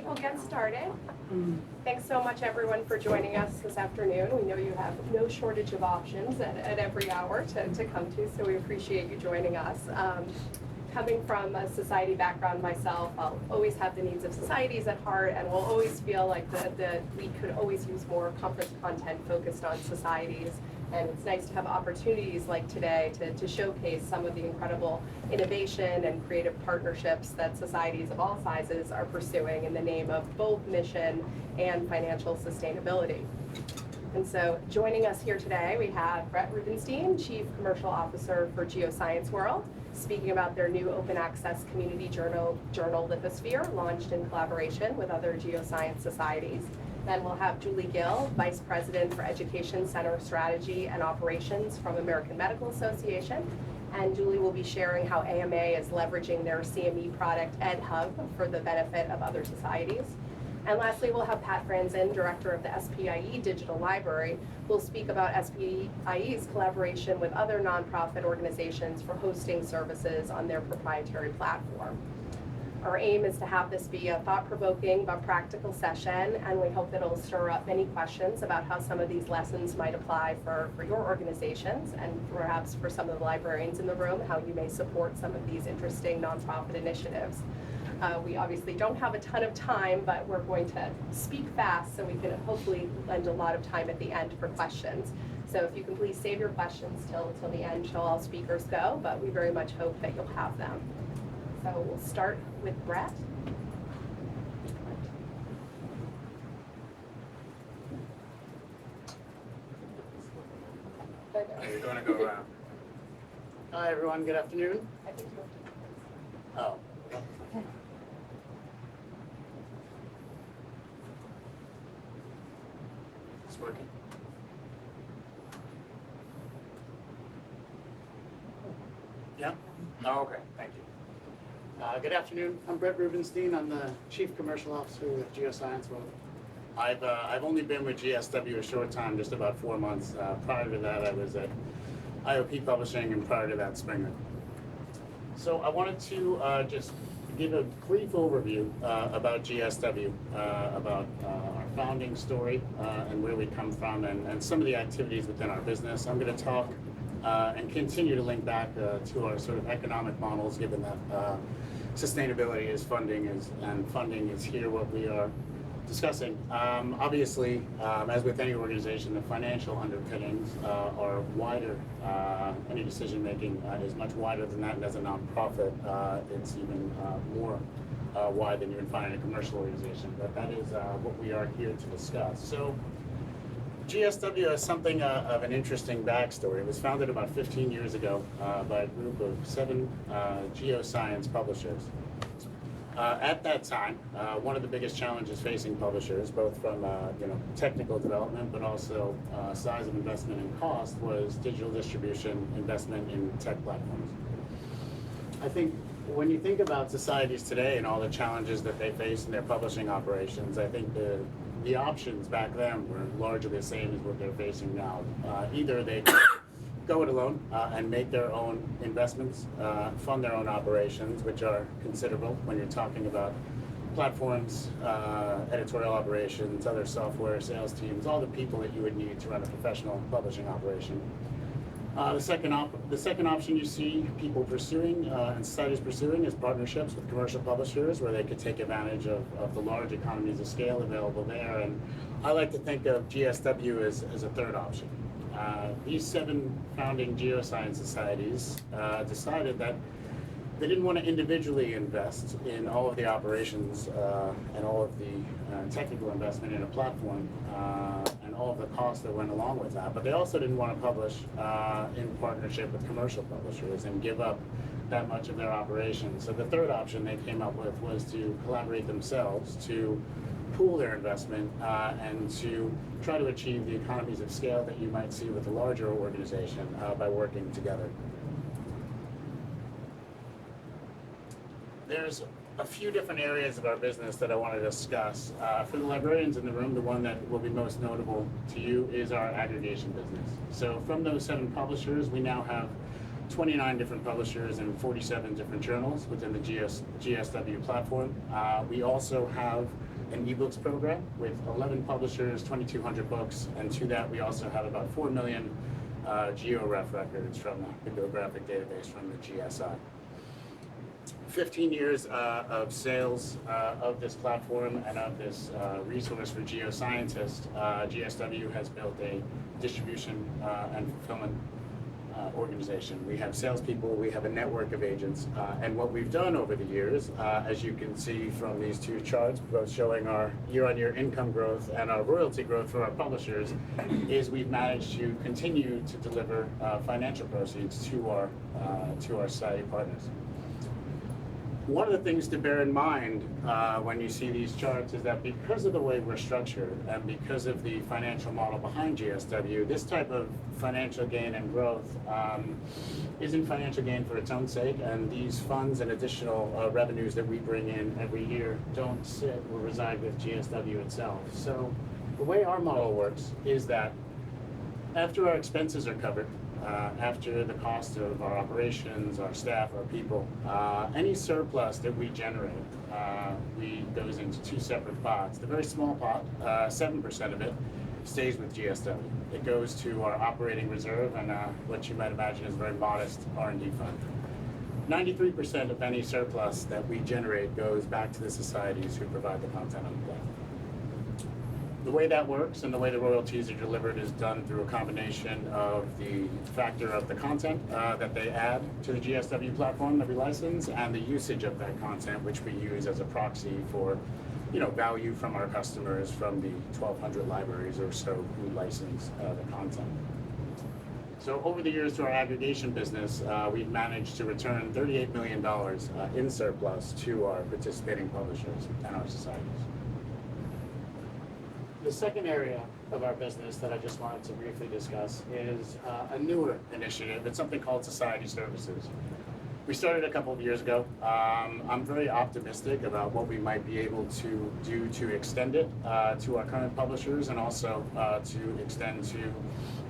right, we'll get started. Thanks so much, everyone, for joining us this afternoon. We know you have no shortage of options at every hour to come to, so we appreciate you joining us. Coming from a society background myself, I'll always have the needs of societies at heart, and we'll always feel like we could always use more conference content focused on societies. And it's nice to have opportunities like today to showcase some of the incredible innovation and creative partnerships that societies of all sizes are pursuing in the name of both mission and financial sustainability. And so joining us here today, we have Brett Rubenstein, Chief Commercial Officer for Geoscience World, speaking about their new open access community journal Lithosphere, launched in collaboration with other geoscience societies. Then we'll have Julie Gill, Vice President for Education Center Strategy and Operations from American Medical Association. And Julie will be sharing how AMA is leveraging their CME product EdHub for the benefit of other societies. And lastly, we'll have Pat Franzen, Director of the SPIE Digital Library, who will speak about SPIE's collaboration with other nonprofit organizations for hosting services on their proprietary platform. Our aim is to have this be a thought-provoking but practical session, and we hope that it'll stir up many questions about how some of these lessons might apply for your organizations, and perhaps for some of the librarians in the room, how you may support some of these interesting nonprofit initiatives. We obviously don't have a ton of time, but we're going to speak fast so we can hopefully lend a lot of time at the end for questions. So if you can please save your questions till the end, till all speakers go, but we very much hope that you'll have them. So we'll start with Brett. You're going to go around. Hi, everyone. Good afternoon. I think you Oh. It's working. Yeah. Oh, okay. Thank you. Good afternoon. I'm Brett Rubenstein. I'm the Chief Commercial Officer with Geoscience World. I've only been with GSW a short time, just about 4 months. Prior to that, I was at IOP Publishing, and prior to that, Springer. So I wanted to just give a brief overview about GSW, about our founding story and where we come from, and some of the activities within our business. I'm going to talk and continue to link back to our sort of economic models, given that sustainability is funding is here what we are discussing. Obviously, as with any organization, the financial underpinnings are wider. Any decision making is much wider than that, and as a nonprofit, it's even more wide than you would find in a commercial organization. But that is what we are here to discuss. So GSW has something of an interesting backstory. It was founded about 15 years ago by a group of 7 geoscience publishers. At that time, one of the biggest challenges facing publishers, both from technical development, but also size of investment and cost, was digital distribution, investment in tech platforms. I think when you think about societies today and all the challenges that they face in their publishing operations, I think the options back then were largely the same as what they're facing now. Either they go it alone and make their own investments, fund their own operations, which are considerable when you're talking about platforms, editorial operations, other software, sales teams, all the people that you would need to run a professional publishing operation. The second option you see people pursuing and societies pursuing is partnerships with commercial publishers, where they could take advantage of the large economies of scale available there. And I like to think of GSW as a third option. These 7 founding geoscience societies decided that they didn't want to individually invest in all of the operations and all of the technical investment in a platform and all of the costs that went along with that. But they also didn't want to publish in partnership with commercial publishers and give up that much of their operations. So the third option they came up with was to collaborate themselves, to pool their investment and to try to achieve the economies of scale that you might see with a larger organization by working together. There's a few different areas of our business that I want to discuss. For the librarians in the room, the one that will be most notable to you is our aggregation business. So from those 7 publishers, we now have 29 different publishers and 47 different journals within the GSW platform. We also have an ebooks program with 11 publishers, 2,200 books, and to that we also have about 4 million GeoRef records from the bibliographic database from the GSI. 15 years of sales of this platform and of this resource for geoscientists. GSW has built a distribution and fulfillment organization. We have salespeople, we have a network of agents, and what we've done over the years, as you can see from these two charts, both showing our year-on-year income growth and our royalty growth for our publishers, is we've managed to continue to deliver financial proceeds to our society partners. One of the things to bear in mind when you see these charts is that because of the way we're structured and because of the financial model behind GSW, this type of financial gain and growth isn't financial gain for its own sake, and these funds and additional revenues that we bring in every year don't sit or reside with GSW itself. So the way our model works is that after our expenses are covered, after the cost of our operations, our staff, our people, any surplus that we generate, goes into two separate pots. The very small pot, 7% of it, stays with GSW. It goes to our operating reserve and what you might imagine is a very modest R&D fund. 93% of any surplus that we generate goes back to the societies who provide the content on the platform. The way that works and the way the royalties are delivered is done through a combination of the factor of the content that they add to the GSW platform that we license and the usage of that content, which we use as a proxy for value from our customers from the 1,200 libraries or so who license the content. So over the years to our aggregation business, we've managed to return $38 million in surplus to our participating publishers and our societies. The second area of our business that I just wanted to briefly discuss is a newer initiative. It's something called Society Services. We started a couple of years ago. I'm very optimistic about what we might be able to do to extend it to our current publishers and also to extend to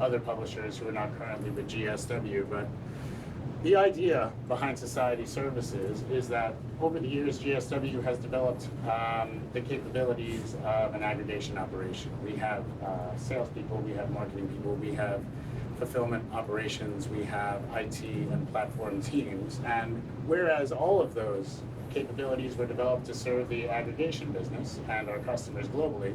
other publishers who are not currently with GSW. But the idea behind Society Services is that over the years, GSW has developed the capabilities of an aggregation operation. We have salespeople, we have marketing people, we have fulfillment operations, we have IT and platform teams. And whereas all of those capabilities were developed to serve the aggregation business and our customers globally,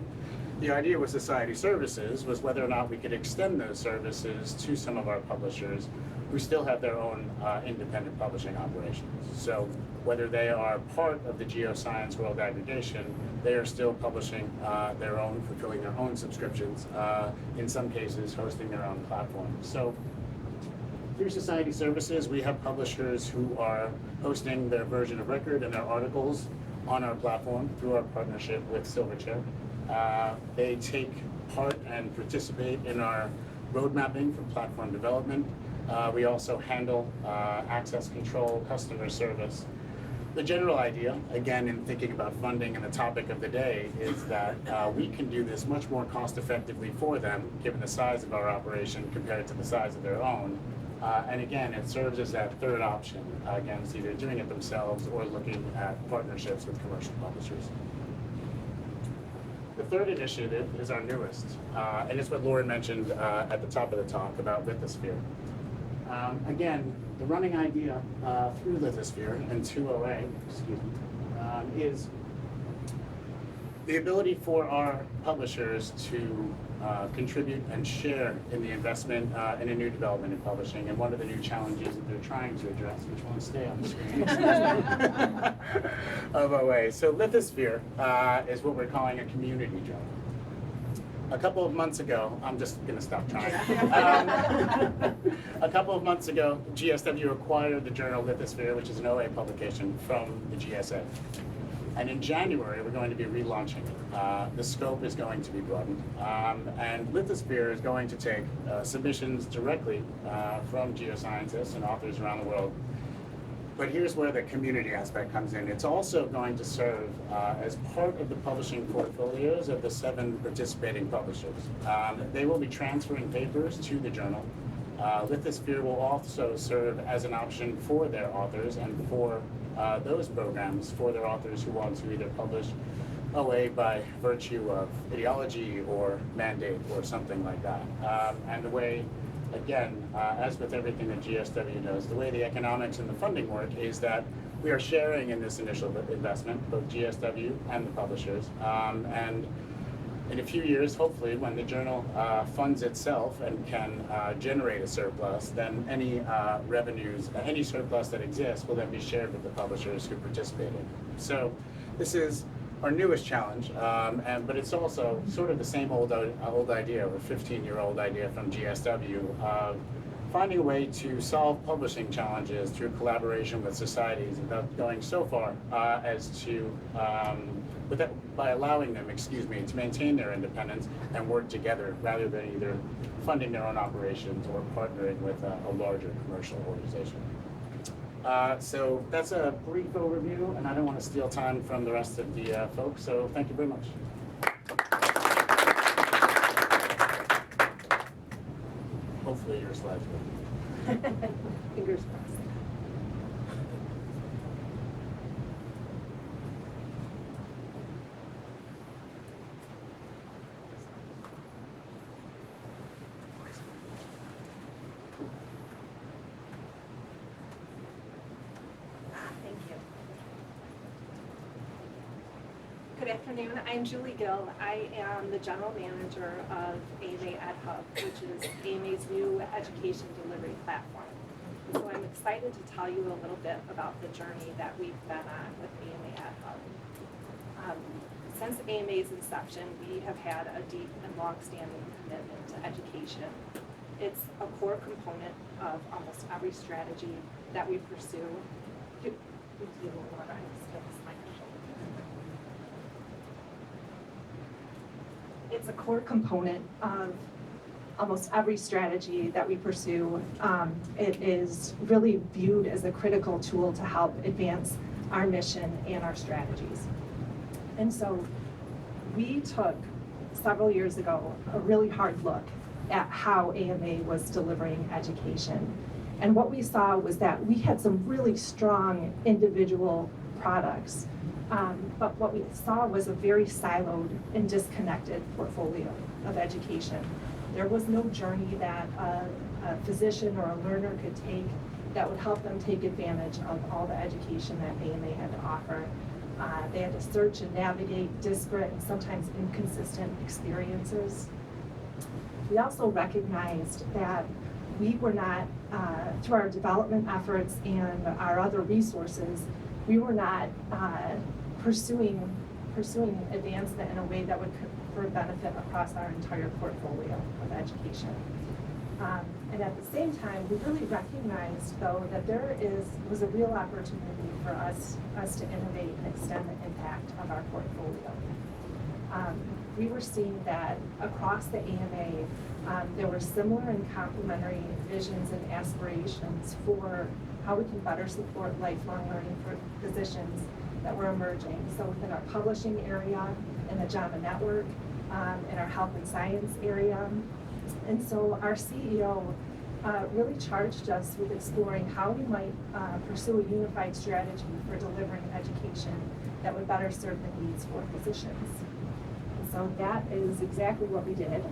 the idea with Society Services was whether or not we could extend those services to some of our publishers who still have their own independent publishing operations. So whether they are part of the geoscience world aggregation, they are still publishing their own, fulfilling their own subscriptions, in some cases hosting their own platforms. So through Society Services, we have publishers who are hosting their version of record and their articles on our platform through our partnership with Silverchair. They take part and participate in our road mapping for platform development. We also handle access control, customer service. The general idea, again, in thinking about funding and the topic of the day, is that we can do this much more cost effectively for them, given the size of our operation compared to the size of their own. And again, it serves as that third option. Again, it's either doing it themselves or looking at partnerships with commercial publishers. The third initiative is our newest, and it's what Lauren mentioned at the top of the talk about Lithosphere. Again, the running idea through Lithosphere and 2OA, is the ability for our publishers to contribute and share in the investment in a new development in publishing. And one of the new challenges that they're trying to address, which won't stay on the screen, of OA. So Lithosphere is what we're calling a community journal. A couple of months ago, I'm just going to stop trying. A couple of months ago, GSW acquired the journal Lithosphere, which is an OA publication, from the GSA. And in January, we're going to be relaunching it. The scope is going to be broadened. And Lithosphere is going to take submissions directly from geoscientists and authors around the world. But here's where the community aspect comes in. It's also going to serve as part of the publishing portfolios of the 7 participating publishers. They will be transferring papers to the journal. Lithosphere will also serve as an option for their authors and for those programs for their authors who want to either publish away by virtue of ideology or mandate or something like that. And the way, again, as with everything that GSW does, the way the economics and the funding work is that we are sharing in this initial investment, both GSW and the publishers. And in a few years, hopefully, when the journal funds itself and can generate a surplus, then any revenues, any surplus that exists will then be shared with the publishers who participated. So this is our newest challenge, but it's also sort of the same old idea, or 15-year-old idea from GSW of finding a way to solve publishing challenges through collaboration with societies without going so far as to by allowing them, to maintain their independence and work together rather than either funding their own operations or partnering with a larger commercial organization. So that's a brief overview, and I don't want to steal time from the rest of the folks, so thank you very much. Hopefully your slides will. Fingers crossed. Good afternoon, I'm Julie Gill. I am the General Manager of AMA Ed Hub, which is AMA's new education delivery platform. So I'm excited to tell you a little bit about the journey that we've been on with AMA Ed Hub. Since AMA's inception, we have had a deep and long-standing commitment to education. It's a core component of almost every strategy that we pursue. It's a core component of almost every strategy that we pursue. It is really viewed as a critical tool to help advance our mission and our strategies. And so we took, several years ago, a really hard look at how AMA was delivering education. And what we saw was that we had some really strong individual products. But what we saw was a very siloed and disconnected portfolio of education. There was no journey that a physician or a learner could take that would help them take advantage of all the education that AMA had to offer. They had to search and navigate disparate and sometimes inconsistent experiences. We also recognized that we were not, through our development efforts and our other resources, we were not pursuing advancement in a way that would confer benefit across our entire portfolio of education. And at the same time, we really recognized, though, that there was a real opportunity for us to innovate and extend the impact of our portfolio. We were seeing that across the AMA, there were similar and complementary visions and aspirations for how we can better support lifelong learning for physicians that were emerging. So within our publishing area, in the JAMA network, in our health and science area. And so our CEO really charged us with exploring how we might pursue a unified strategy for delivering education that would better serve the needs for physicians. And so that is exactly what we did.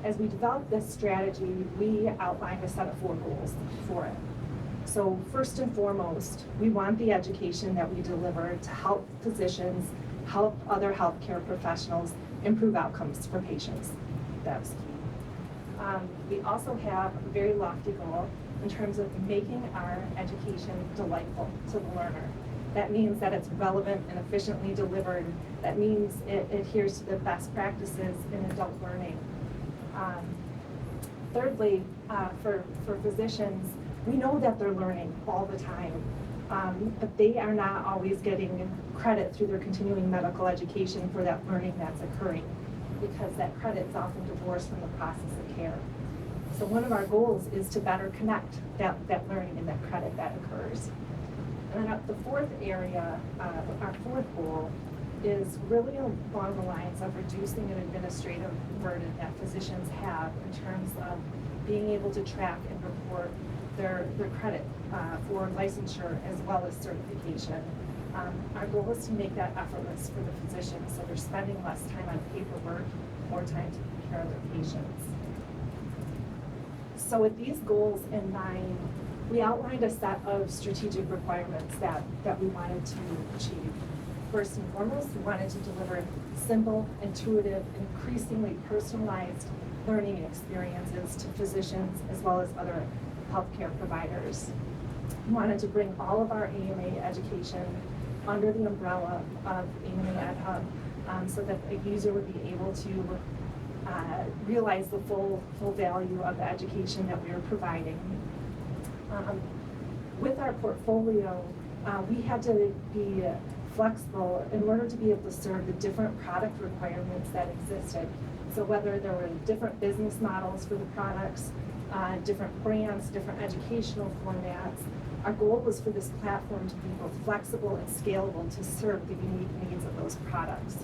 As we developed this strategy, we outlined a set of 4 goals for it. So first and foremost, we want the education that we deliver to help physicians, help other healthcare professionals improve outcomes for patients. That's key. We also have a very lofty goal in terms of making our education delightful to the learner. That means that it's relevant and efficiently delivered. That means it adheres to the best practices in adult learning. Thirdly, for physicians, we know that they're learning all the time, but they are not always getting credit through their continuing medical education for that learning that's occurring, because that credit is often divorced from the process of care. So one of our goals is to better connect that learning and that credit that occurs. And then the 4th area, our 4th goal, is really along the lines of reducing an administrative burden that physicians have in terms of being able to track and report their credit for licensure as well as certification. Our goal is to make that effortless for the physicians, so they're spending less time on paperwork, more time to take care of their patients. So with these goals in mind, we outlined a set of strategic requirements that we wanted to achieve. First and foremost, we wanted to deliver simple, intuitive, increasingly personalized learning experiences to physicians as well as other healthcare providers. We wanted to bring all of our AMA education under the umbrella of AMA Ed Hub so that a user would be able to realize the full value of the education that we are providing. With our portfolio, we had to be flexible in order to be able to serve the different product requirements that existed. So whether there were different business models for the products, different brands, different educational formats, our goal was for this platform to be both flexible and scalable to serve the unique needs of those products.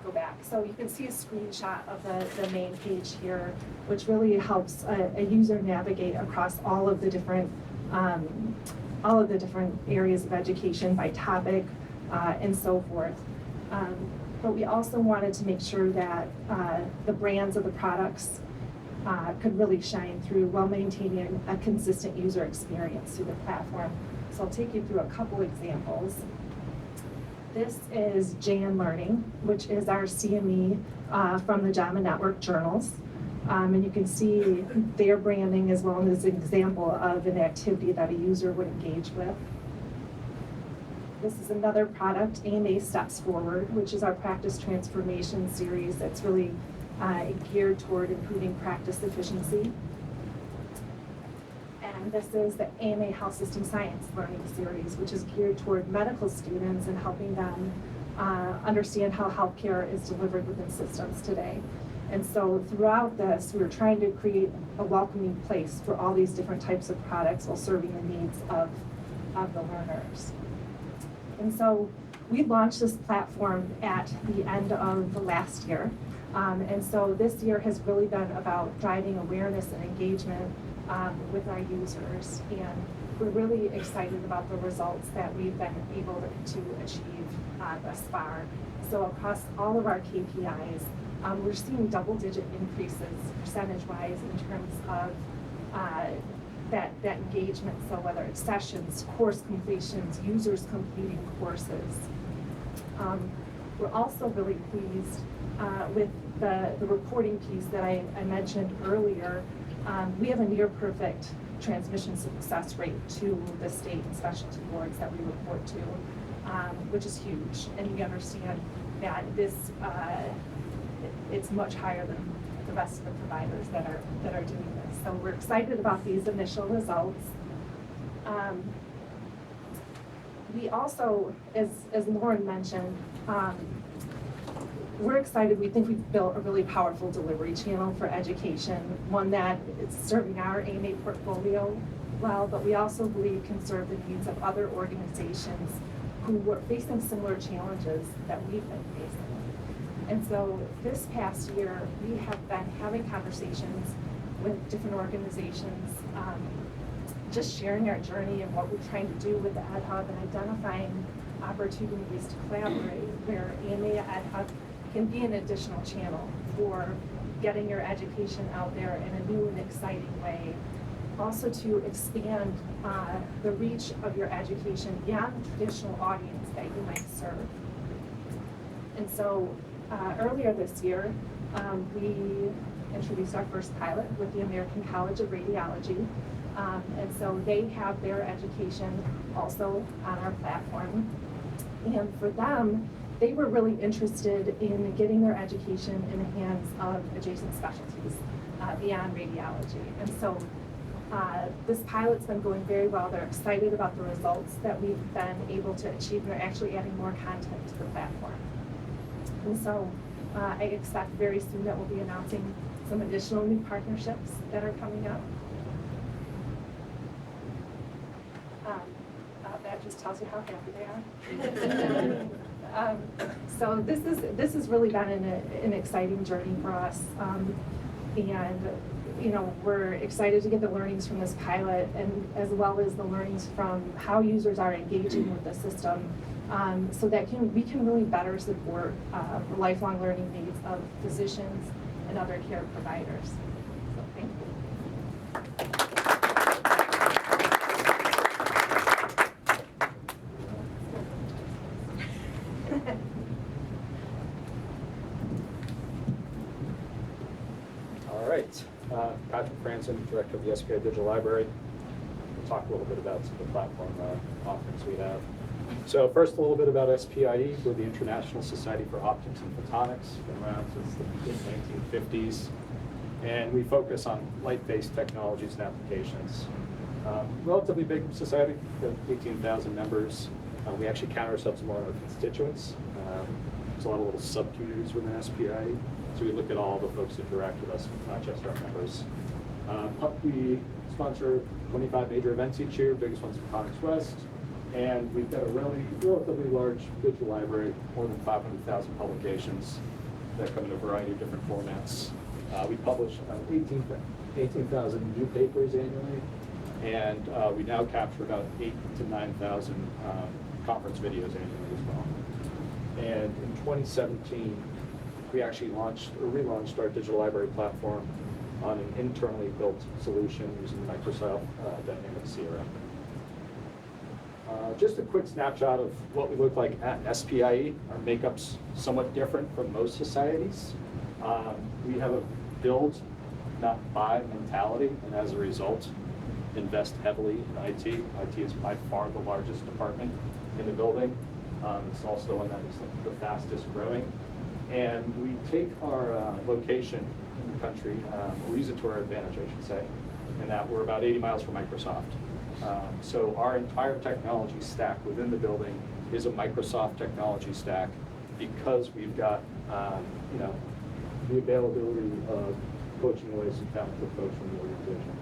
Go back. So you can see a screenshot of the main page here, which really helps a user navigate across all of the different areas of education by topic and so forth. But we also wanted to make sure that the brands of the products could really shine through while maintaining a consistent user experience through the platform. So I'll take you through a couple examples. This is Jann Learning, which is our CME from the JAMA Network journals. And you can see their branding as well as an example of an activity that a user would engage with. This is another product, AMA Steps Forward, which is our practice transformation series that's really geared toward improving practice efficiency. And this is the AMA Health System Science Learning Series, which is geared toward medical students and helping them understand how healthcare is delivered within systems today. And so throughout this, we're trying to create a welcoming place for all these different types of products while serving the needs of the learners. And so we launched this platform at the end of last year. And so this year has really been about driving awareness and engagement with our users, and we're really excited about the results that we've been able to achieve thus far. So across all of our KPIs, we're seeing double-digit increases percentage-wise in terms of that engagement. So whether it's sessions, course completions, users completing courses. We're also really pleased with the reporting piece that I mentioned earlier. We have a near perfect transmission success rate to the state and specialty boards that we report to, which is huge. And we understand that this it's much higher than the rest of the providers that are doing this. So we're excited about these initial results. We also, as Lauren mentioned, we're excited. We think we've built a really powerful delivery channel for education, one that is serving our AMA portfolio well, but we also believe can serve the needs of other organizations who were facing similar challenges that we've been facing. And so this past year, we have been having conversations with different organizations, just sharing our journey and what we're trying to do with the Ed Hub and identifying opportunities to collaborate where AMA Ed Hub can be an additional channel for getting your education out there in a new and exciting way. Also to expand the reach of your education beyond the traditional audience that you might serve. And so earlier this year, we introduced our first pilot with the American College of Radiology. And so they have their education also on our platform. And for them, they were really interested in getting their education in the hands of adjacent specialties beyond radiology. And so this pilot's been going very well. They're excited about the results that we've been able to achieve. They're actually adding more content to the platform. And so I expect very soon that we'll be announcing some additional new partnerships that are coming up. That just tells you how happy they are. So this has really been an exciting journey for us. And, we're excited to get the learnings from this pilot and as well as the learnings from how users are engaging with the system, so that we can really better support the lifelong learning needs of physicians and other care providers. So thank you. All right, Patrick Franson, Director of the SPIE Digital Library. We'll talk a little bit about some of the platform offerings we have. So first, a little bit about SPIE. We're the International Society for Optics and Photonics, been around since the mid-1950s. And we focus on light-based technologies and applications. Relatively big society, we have 18,000 members. We actually count ourselves more our constituents. There's a lot of little sub-communities within SPIE. So we look at all the folks that interact with us, not just our members. We sponsor 25 major events each year, biggest one's Photonics West. And we've got a relatively large digital library, more than 500,000 publications that come in a variety of different formats. We publish 18,000 new papers annually, and we now capture about 8,000 to 9,000 conference videos annually as well. And in 2017, we actually relaunched our digital library platform on an internally built solution using Microsoft Dynamics CRM. Just a quick snapshot of what we look like at SPIE. Our makeup's somewhat different from most societies. We have a build, not buy mentality, and as a result, invest heavily in IT. IT is by far the largest department in the building. It's also the one that is the fastest growing. And we take our location in the country, we use it to our advantage, I should say, in that we're about 80 miles from Microsoft. So our entire technology stack within the building is a Microsoft technology stack because we've got the availability of coaching away some talented folks from the organization.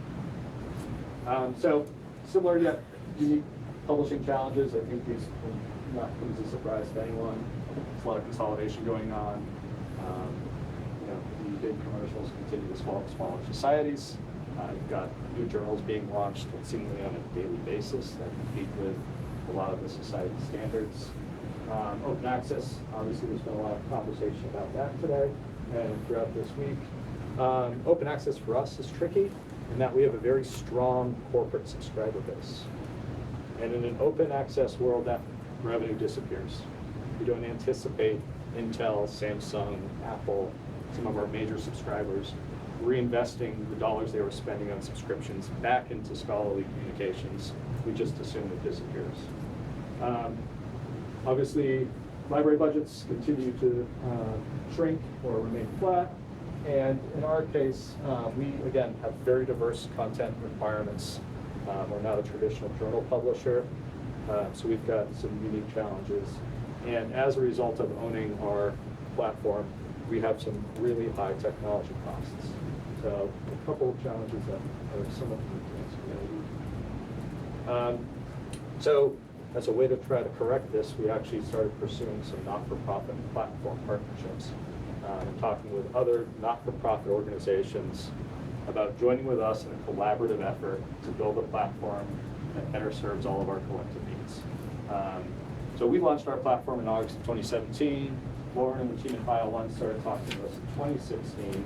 So similar yet unique publishing challenges. I think these will not come as a surprise to anyone. There's a lot of consolidation going on. The big commercials continue to swallow smaller societies. You've got new journals being launched seemingly on a daily basis that compete with a lot of the society standards. Open access, obviously there's been a lot of conversation about that today and throughout this week. Open access for us is tricky in that we have a very strong corporate subscriber base. And in an open access world, that revenue disappears. We don't anticipate Intel, Samsung, Apple, some of our major subscribers reinvesting the dollars they were spending on subscriptions back into scholarly communications. We just assume it disappears. Obviously, library budgets continue to shrink or remain flat. And in our case, we, again, have very diverse content requirements. We're not a traditional journal publisher, so we've got some unique challenges. And as a result of owning our platform, we have some really high technology costs. So a couple of challenges that are somewhat unique. So as a way to try to correct this, we actually started pursuing some not-for-profit platform partnerships and talking with other not-for-profit organizations about joining with us in a collaborative effort to build a platform that better serves all of our collective needs. So we launched our platform in August of 2017. Lauren and the team at BioOne started talking to us in 2016.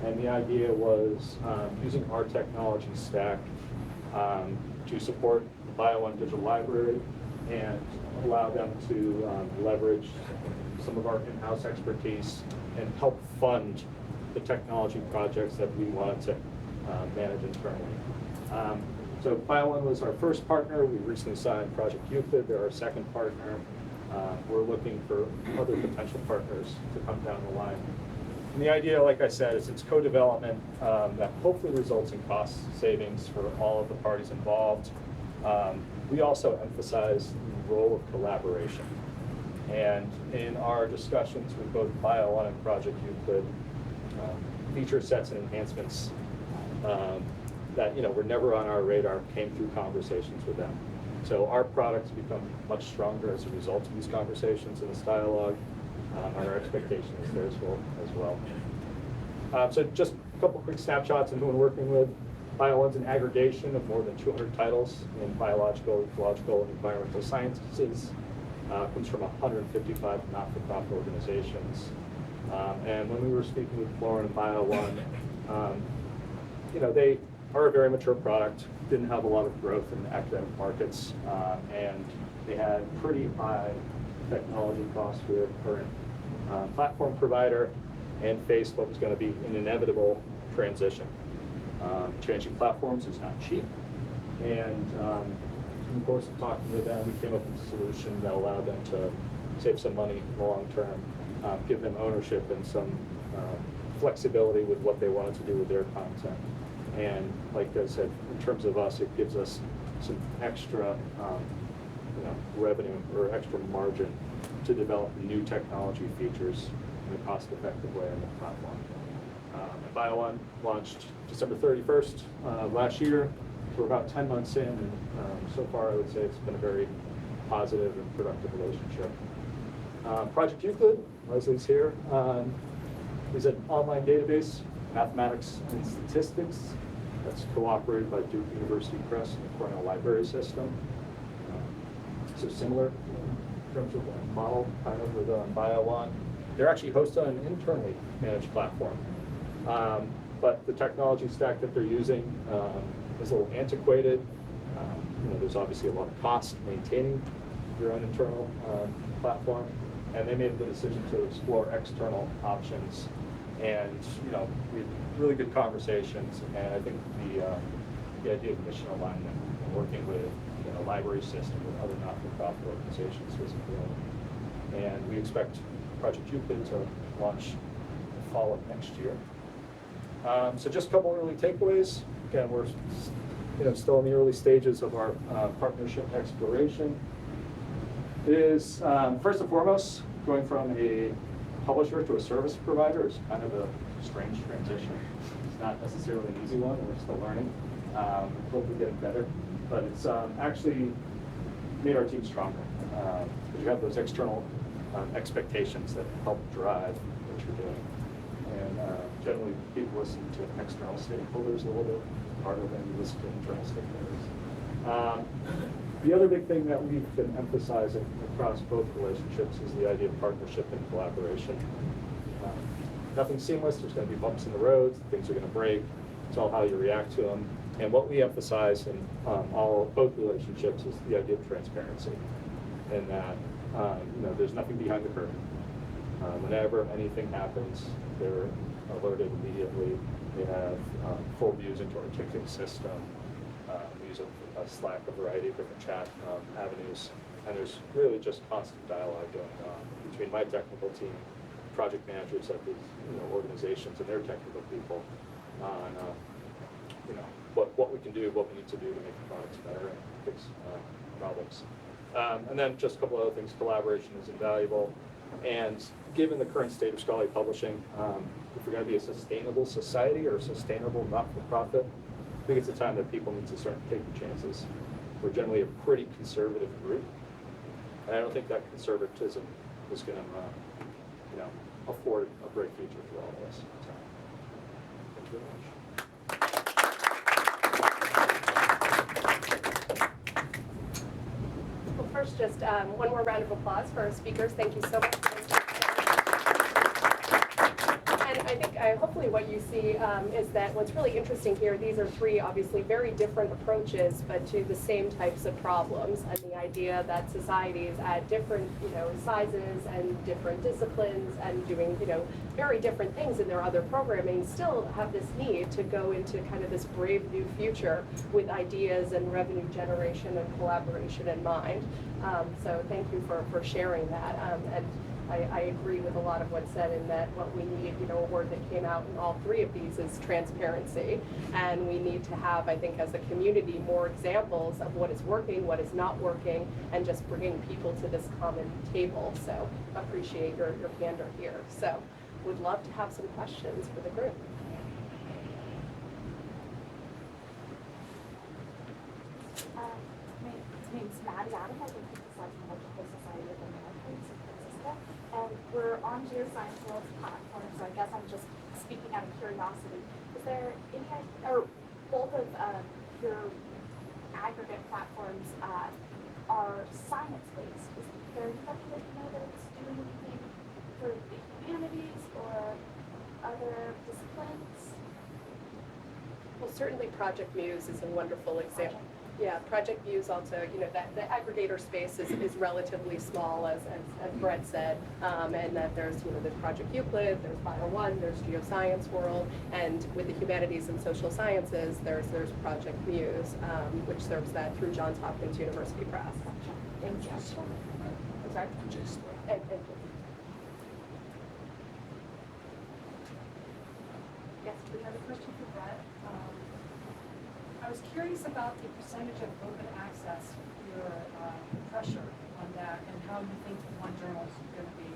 And the idea was using our technology stack to support the BioOne Digital Library and allow them to leverage some of our in-house expertise and help fund the technology projects that we wanted to manage internally. So BioOne was our first partner. We recently signed Project Euclid. They're our second partner. We're looking for other potential partners to come down the line. And the idea, like I said, is it's co-development that hopefully results in cost savings for all of the parties involved. We also emphasize the role of collaboration. And in our discussions with both BioOne and Project Euclid, feature sets and enhancements that were never on our radar came through conversations with them. So our products become much stronger as a result of these conversations and this dialogue. Our expectation is theirs will as well. So just a couple quick snapshots on who we're working with. BioOne's an aggregation of more than 200 titles in biological, ecological, and environmental sciences. Comes from 155 not-for-profit organizations. And when we were speaking with Lauren and BioOne, they are a very mature product, didn't have a lot of growth in the academic markets, and they had pretty high technology costs for their current platform provider, and faced what was going to be an inevitable transition. Changing platforms is not cheap, and in the course of talking with them, we came up with a solution that allowed them to save some money in the long term, give them ownership and some flexibility with what they wanted to do with their content. And like I said, in terms of us, it gives us some extra revenue or extra margin to develop new technology features in a cost-effective way on the platform. And BioOne launched December 31st last year. So we're about 10 months in, and so far I would say it's been a very positive and productive relationship. Project Euclid, Leslie's here, is an online database, mathematics and statistics, that's cooperated by Duke University Press and the Cornell Library System. So similar in terms of the model, kind of with BioOne. They're actually hosted on an internally managed platform. But the technology stack that they're using is a little antiquated. There's obviously a lot of cost maintaining your own internal platform, and they made the decision to explore external options. And we had really good conversations, and I think the idea of mission alignment and working with a library system with other not-for-profit organizations was appealing. And we expect Project Upin to launch the fall of next year. So just a couple early takeaways. Again, we're still in the early stages of our partnership exploration. It is, first and foremost, going from a publisher to a service provider is kind of a strange transition. It's not necessarily an easy one, we're still learning. Hopefully getting better. But it's actually made our team stronger. Because you have those external expectations that help drive what you're doing. And generally, people listen to external stakeholders a little bit harder than you listen to internal stakeholders. The other big thing that we've been emphasizing across both relationships is the idea of partnership and collaboration. Nothing's seamless, there's going to be bumps in the road, things are going to break, it's all how you react to them. And what we emphasize in both relationships is the idea of transparency, and that there's nothing behind the curtain. Whenever anything happens, they're alerted immediately. They have full views into our ticketing system. We use a Slack, a variety of different chat avenues, and there's really just constant dialogue going on between my technical team, project managers at these organizations, and their technical people on what we can do, what we need to do to make the products better and fix problems. And then just a couple other things. Collaboration is invaluable. And given the current state of scholarly publishing, if we're going to be a sustainable society or a sustainable not-for-profit, I think it's a time that people need to start taking chances. We're generally a pretty conservative group, and I don't think that conservatism is going to, afford a great future for all of us. So, thank you very much. Well, first, just one more round of applause for our speakers. Thank you so much. And I think hopefully what you see is that what's really interesting here, these are three obviously very different approaches, but to the same types of problems, and the idea that societies at different sizes and different disciplines and doing very different things in their other programming still have this need to go into kind of this brave new future with ideas and revenue generation and collaboration in mind. So thank you for sharing that. And I agree with a lot of what's said in that what we need, a word that came out in all three of these is transparency. And we need to have, I think, as a community, more examples of what is working, what is not working, and just bringing people to this common table. So appreciate your candor here. So would love to have some questions for the group. My name's Maddie Adam. I think it's like Multiple Society of Americans in Francisco. And we're on Geoscience World's platform, so I guess I'm just speaking out of curiosity, is there any, or both of your aggregate platforms are science-based? Is there anybody that you know that's doing anything for the humanities or other disciplines? Well, certainly Project Muse is a wonderful example. Yeah, Project Muse also, you know, that the aggregator space is relatively small, as Brett said, and that there's, you know, there's Project Euclid, there's Bio1, there's Geoscience World, and with the humanities and social sciences, there's Project Muse, which serves that through Johns Hopkins University Press. Thank you. I'm sorry? And yes, We have a question for Brett. I was curious about the percentage of open access, your pressure on that, and how you think one journal is going to be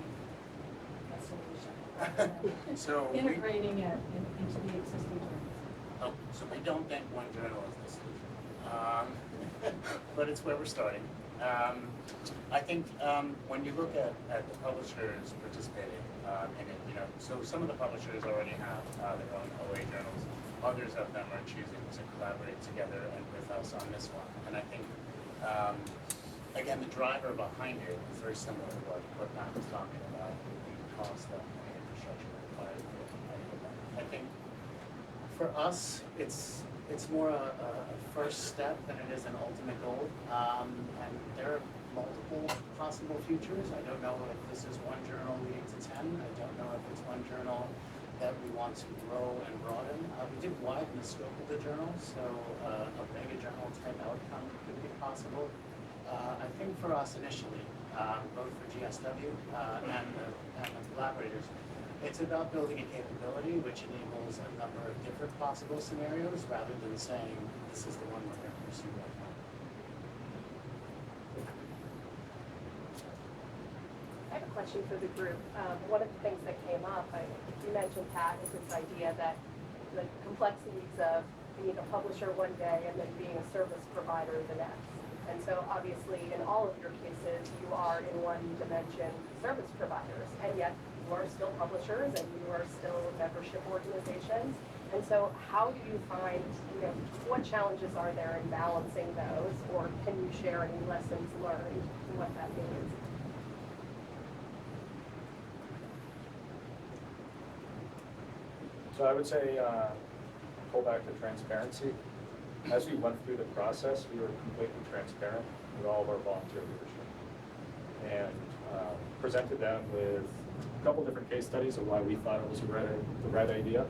a solution, rather than So integrating it into the existing journals. so we don't think one journal is the solution, but it's where we're starting. I think when you look at the publishers participating in it, you know, so some of the publishers already have their own OA journals. Others of them are choosing to collaborate together and with us on this one. And I think, again, the driver behind it is very similar to what Matt was talking about, the cost of the infrastructure required for it. I think for us, it's more a first step than it is an ultimate goal. And there are multiple possible futures. I don't know if this is one journal leading to 10. I don't know if it's one journal that we want to grow and broaden. We did widen the scope of the journal, so a mega journal type outcome could be possible. I think for us initially, both for GSW and the collaborators, it's about building a capability which enables a number of different possible scenarios rather than saying this is the one we're going to pursue right now. I have a question for the group. One of the things that came up, you mentioned, Pat, is this idea that the complexities of being a publisher one day and then being a service provider the next. And so obviously in all of your cases, you are in one dimension service providers, and yet you are still publishers and you are still membership organizations. And so how do you find, you know, what challenges are there in balancing those, or can you share any lessons learned and what that means? So I would say, pull back to transparency. As we went through the process, we were completely transparent with all of our volunteer leadership and presented them with a couple different case studies of why we thought it was the right idea.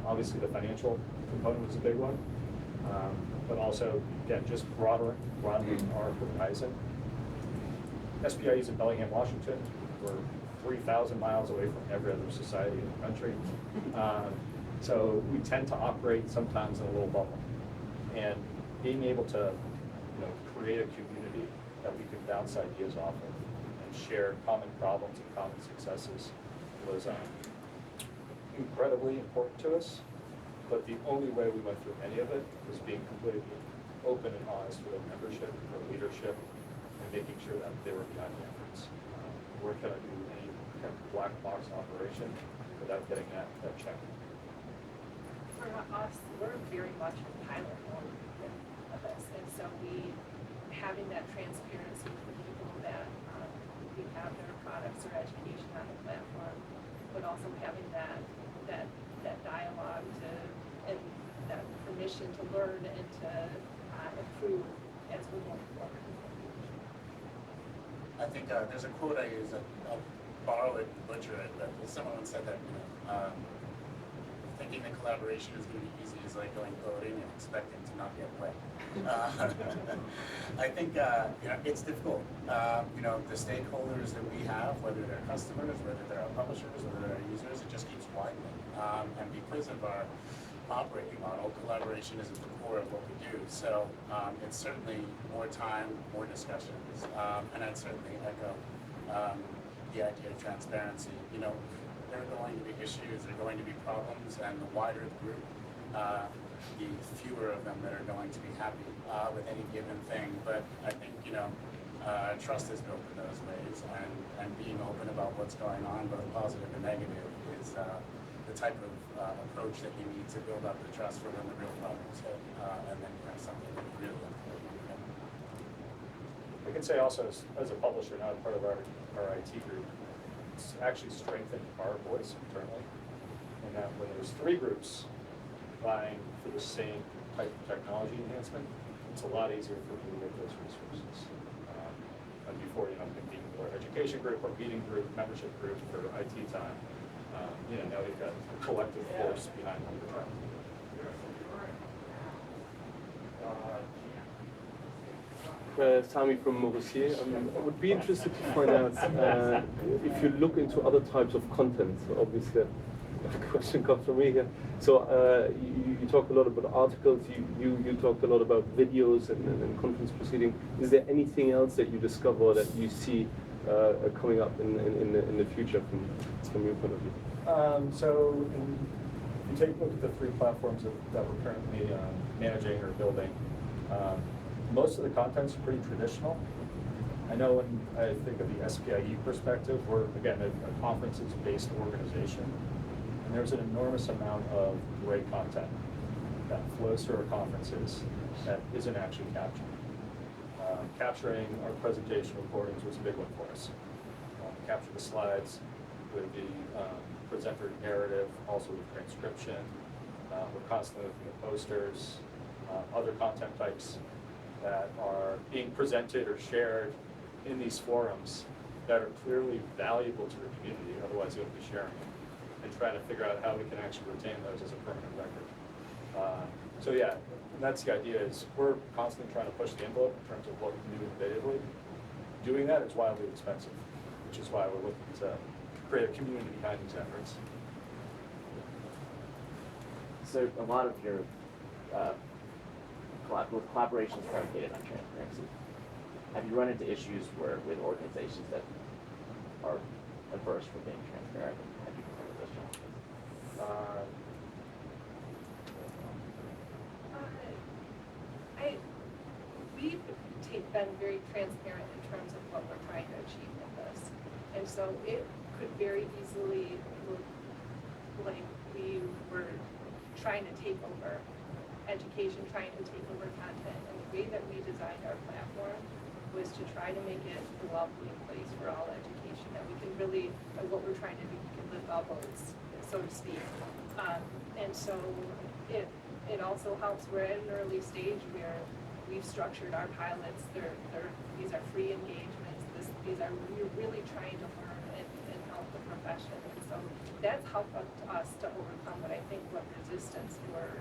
Obviously, the financial component was a big one, but also, again, just broadening our horizon. SPIE is in Bellingham, Washington. We're 3,000 miles away from every other society in the country. So we tend to operate sometimes in a little bubble. And being able to, you know, create a community that we can bounce ideas off of and share common problems and common successes was incredibly important to us. But the only way we went through any of it was being completely open and honest with our membership, our leadership, and making sure that they were behind the efforts. We're going to do any kind of black box operation without getting that check. For us, we're very much in pilot mode of this, and so having that transparency for people that we have their products or education on the platform, but also having that dialogue and that permission to learn and to improve as we move forward. I think there's a quote I use, I'll borrow it and butcher it, but someone said that, you know, thinking that collaboration is going to be easy is like going boating and expecting to not get wet. I think you know, it's difficult. You know, the stakeholders that we have, whether they're customers, whether they're our publishers, whether they're our users, it just keeps widening. And because of our operating model, collaboration is at the core of what we do. So it's certainly more time, more discussions, and I'd certainly echo the idea of transparency. You know, there are going to be issues, there are going to be problems, and the wider the group, the fewer of them that are going to be happy with any given thing. But I think, you know, trust is built in those ways, and being open about what's going on, both positive and negative, is the type of approach that you need to build up the trust for when the real problems hit, and then you have something really important. I can say also, as a publisher, not part of our IT group, it's actually strengthened our voice internally. And that when there's 3 groups vying for the same type of technology enhancement, it's a lot easier for me to get those resources. And before, competing with our education group, our meeting group, membership group for IT time, now we've got a collective force behind what we're trying to do. Sami from Maurice. I would be interested to find out if you look into other types of content. So obviously, the question comes from me here. So you talk a lot about articles. You talk a lot about videos and conference proceeding. Is there anything else that you discover that you see coming up in the future from your point of view? So if you take a look at the 3 platforms that we're currently managing or building, most of the content's pretty traditional. I know when I think of the SPIE perspective, we're, again, a conferences-based organization, and there's an enormous amount of great content that flows through our conferences that isn't actually captured. Capturing our presentation recordings was a big one for us. Capture the slides with the presenter narrative, also with transcription. We're constantly looking at posters, other content types that are being presented or shared in these forums that are clearly valuable to the community, otherwise they wouldn't be sharing it, and trying to figure out how we can actually retain those as a permanent record. So yeah, and that's the idea, is we're constantly trying to push the envelope in terms of what we can do innovatively. Doing that is wildly expensive, which is why we're looking to create a community behind these efforts. So a lot of your collaborations predicated on transparency. Have you run into issues with organizations that are averse from being transparent? Have you confronted those challenges? We've been very transparent in terms of what we're trying to achieve with this. And so it could very easily look like we were trying to take over education, trying to take over content. And the way that we designed our platform was to try to make it a welcoming place for all education, that we can really, what we're trying to do, we can lift bubbles, so to speak. And so it also helps. We're at an early stage where we've structured our pilots. These are free engagements. We're really trying to learn and help the profession. And so that's helped us to overcome what I think what resistance or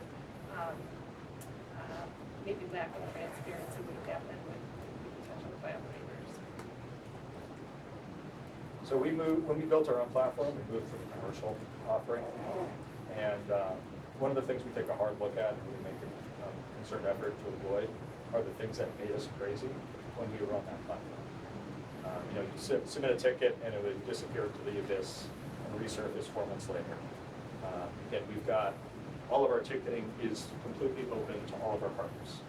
maybe lack of transparency would have been with potential collaborators. So when we built our own platform, we moved to the commercial offering. And one of the things we take a hard look at and we make a concerted effort to avoid are the things that made us crazy when we were on that platform. You submit a ticket and it would disappear into the abyss and resurface 4 months later. Again, we've got all of our ticketing is completely open to all of our partners.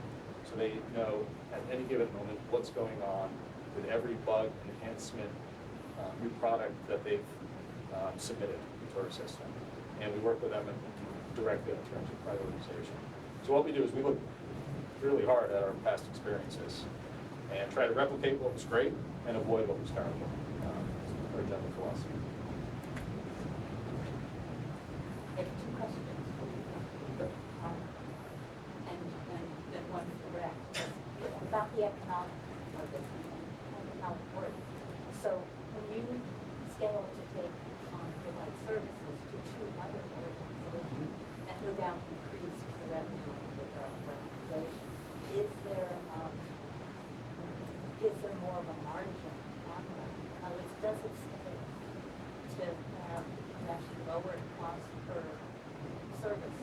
So they know at any given moment what's going on with every bug, enhancement, new product that they've submitted to our system. And we work with them directly in terms of prioritization. So what we do is we look really hard at our past experiences and try to replicate what was great and avoid what was terrible. That's our general philosophy. I have 2 questions. And then one for Brett. About the economics of this and how it works. So when you scale to take on provide services to 2 other organizations and go down to increase the revenue of the organization, is there more of a margin on that? Does it scale to actually lower the cost per service?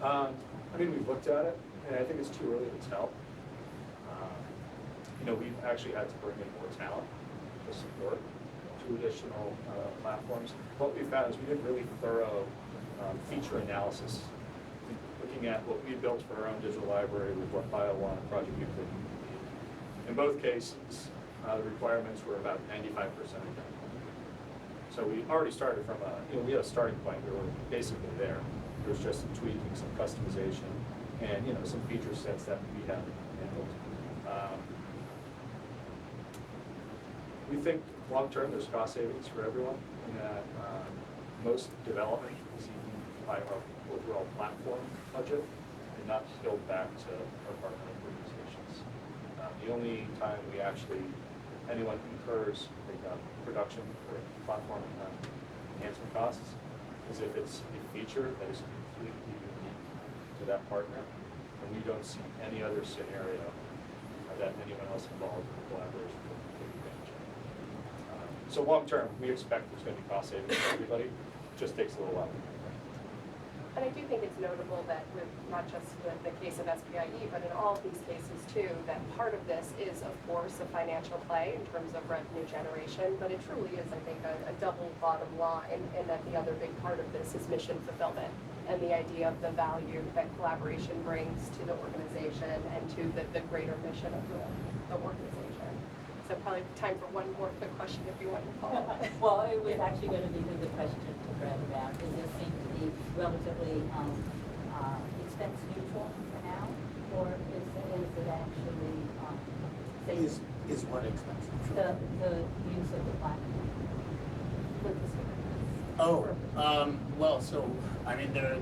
I mean, we've looked at it, and I think it's too early to tell. We've actually had to bring in more talent to support 2 additional platforms. What we found is we did really thorough feature analysis, looking at what we built for our own digital library with what BioOne and Project Euclid. In both cases, the requirements were about 95% identical. So we already started from we had a starting point, we were basically there. There was just some tweaking, some customization, and, some feature sets that we had handled. We think long-term, there's cost savings for everyone, in that most development is eaten by our overall platform budget and not billed back to our partner organizations. The only time anyone incurs production or platform enhancement costs is if it's a feature that is completely unique to that partner, and we don't see any other scenario that anyone else involved in the collaboration could take advantage of. So long term, we expect there's going to be cost savings for everybody. It just takes a little while. And I do think it's notable that with not just the case of SPIE, but in all of these cases too, that part of this is, of course, a financial play in terms of revenue generation, but it truly is, I think, a double bottom line, in that the other big part of this is mission fulfillment and the idea of the value that collaboration brings to the organization and to the greater mission of the organization. So probably time for one more quick question if you want to follow up. Well, it was actually going to be the question to Brad about, does this seem to be relatively expense neutral for now? Or is it actually, Is what expensive? the use of the platform? With the Well, so,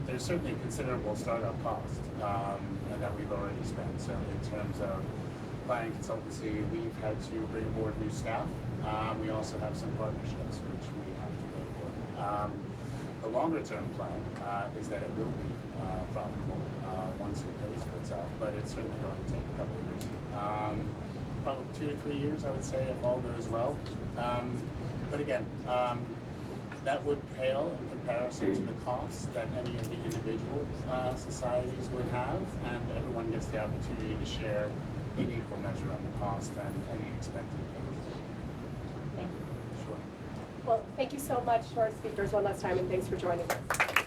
there's certainly considerable startup cost, and that we've already spent. So in terms of buying consultancy, we've had to bring aboard new staff. We also have some partnerships which we have to pay for. The longer term plan is that it will be profitable once it pays for itself, but it's certainly going to take a couple of years. Probably 2 to 3 years, I would say, if all goes well. But again, that would pale in comparison to the costs that any of the individual societies would have, and everyone gets the opportunity to share in equal measure on the cost and any expected gains. Thank you. Sure. Well, thank you so much to our speakers one last time, and thanks for joining us.